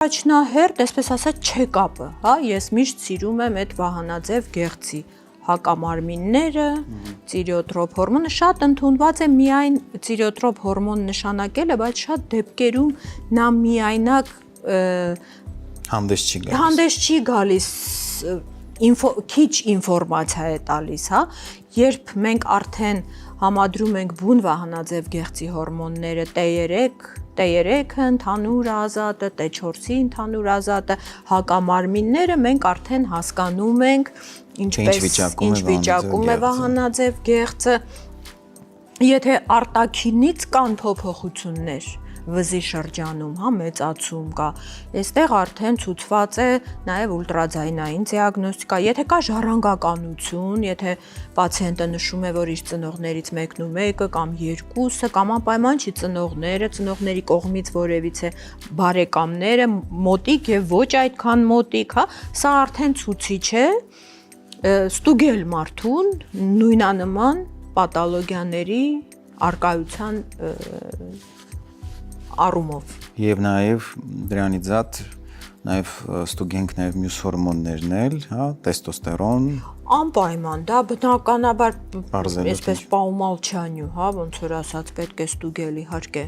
Առաջնահերթ, այսպես ասած, չեկապը, հա, ես միշտ սիրում եմ այդ վահանաձև գեղձի հակամարմինները, ծիրիոտրոպ հորմոնը, շատ ընդունված է միայն ծիրիոտրոպ հորմոն նշանակելը, բայց շատ դեպքերում նա միայնակ հանդես չի գալիս, քիչ ինֆորմացիա է տալիս, հա, երբ մենք արդեն համադրում ենք բուն վահանաձև գեղձի հորմոնները T3-ը ընդհանուր ազատը, T4-ի ընդհանուր ազատը, հակամարմինները, մենք արդեն հասկանում ենք ինչ վիճակում է վահանաձև գեղձը, եթե արտաքինից կան փոփոխություններ վզի շրջանում, հա, մեծացում կա, այստեղ արդեն ցուցված է նաև ուլտրաձայնային դիագնոստիկա, եթե կա ժառանգականություն, եթե պացիենտը նշում է, որ իր ծնողներից մեկն ու մեկը կամ երկուսը կամ անպայման չի ծնողների կողմից որևիցե բարեկամները մոտիկ եւ ոչ այդքան մոտիկ, հա, սա արդեն ցուցիչ է ստուգել մարդուն նույնանման պաթոլոգիաների առկայության առումով։ Եվ նաև դրանից զատ նաև ստուգենք նաև մյուս հորմոններն էլ, հա, տեստոստերոն։ Անպայման, դա բնականաբար այսպես պաումալչանյու, հա, ոնց որ ասած պետք է ստուգել իհարկե։